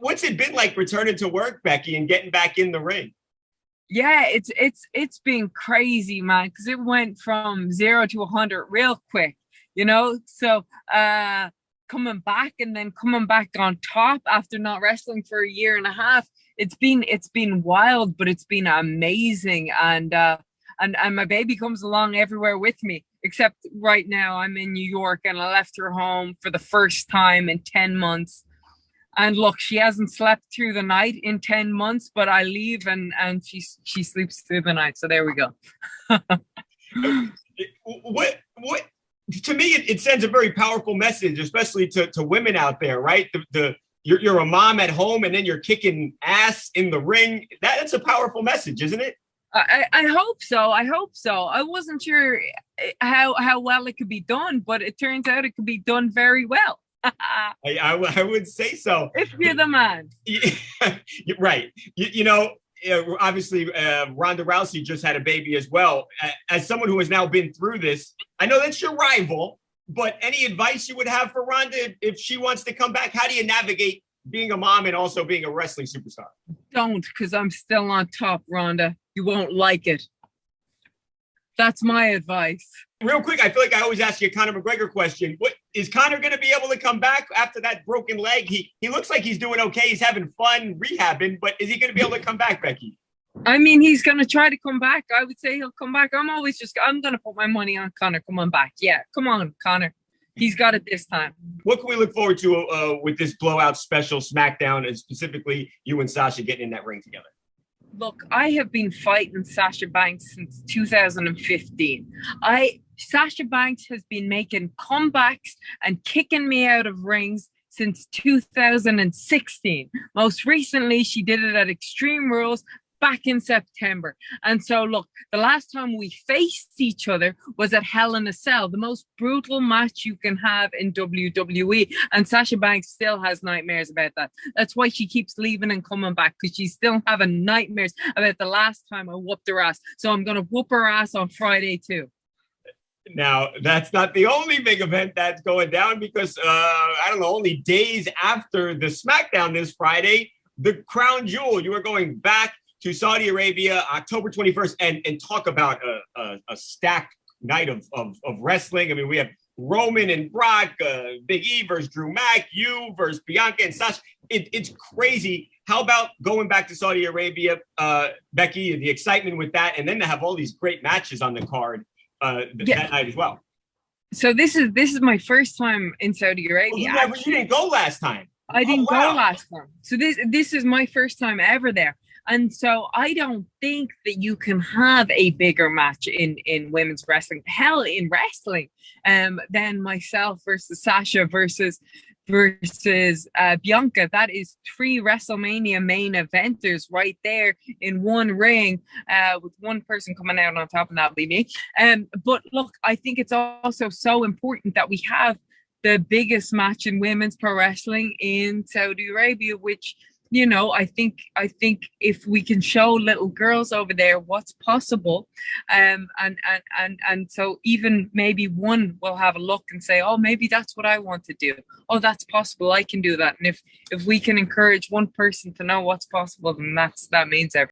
What's it been like returning to work, Becky, and getting back in the ring? Yeah, it's been crazy, man, because it went from 0 to 100 real quick, you know. So coming back and then coming back on top after not wrestling for a year and a half, it's been wild, but it's been amazing. And my baby comes along everywhere with me, except right now I'm in New York and I left her home for the first time in 10 months. And look, she hasn't slept through the night in 10 months, but I leave and she sleeps through the night. So there we go. What to me it sends a very powerful message, especially to women out there, right? You're a mom at home and then you're kicking ass in the ring. That's a powerful message, isn't it? I hope so. I hope so. I wasn't sure how well it could be done, but it turns out it could be done very well. I would say so. If you're the man. Right. Obviously, Ronda Rousey just had a baby as well. As someone who has now been through this, I know that's your rival, but any advice you would have for Ronda if she wants to come back? How do you navigate being a mom and also being a wrestling superstar? Don't, because I'm still on top, Rhonda. You won't like it. That's my advice. Real quick, I feel like I always ask you a Conor McGregor question. What is Conor going to be able to come back after that broken leg? He looks like he's doing okay. He's having fun rehabbing, but is he going to be able to come back, Becky? I mean, he's going to try to come back. I would say he'll come back. I'm going to put my money on Conor coming back. Yeah, come on, Conor. He's got it this time. What can we look forward to with this blowout special SmackDown, and specifically you and Sasha getting in that ring together? Look, I have been fighting Sasha Banks since 2015. Sasha Banks has been making comebacks and kicking me out of rings since 2016. Most recently, she did it at Extreme Rules back in September. And so, look, the last time we faced each other was at Hell in a Cell, the most brutal match you can have in WWE. And Sasha Banks still has nightmares about that. That's why she keeps leaving and coming back, because she's still having nightmares about the last time I whooped her ass. So I'm going to whoop her ass on Friday, too. Now, that's not the only big event that's going down, because, I don't know, only days after the SmackDown this Friday, the Crown Jewel, you are going back to Saudi Arabia, October 21st, and talk about a stacked night of wrestling. I mean, we have Roman and Brock, Big E versus Drew Mack, you versus Bianca and Sasha. It's crazy. How about going back to Saudi Arabia, Becky, the excitement with that, and then to have all these great matches on the card that night as well. So this is my first time in Saudi Arabia. Well, you didn't go last time. I didn't go last time. So this is my first time ever there. And so I don't think that you can have a bigger match in women's wrestling, hell, in wrestling, than myself versus Sasha versus Bianca. That is 3 WrestleMania main eventers right there in one ring, with one person coming out on top, and that'll be me. But look, I think it's also so important that we have the biggest match in women's pro wrestling in Saudi Arabia, which, you know, I think if we can show little girls over there what's possible, and so even maybe one will have a look and say, oh, maybe that's what I want to do. Oh, that's possible. I can do that. And if we can encourage one person to know what's possible, then that means everything.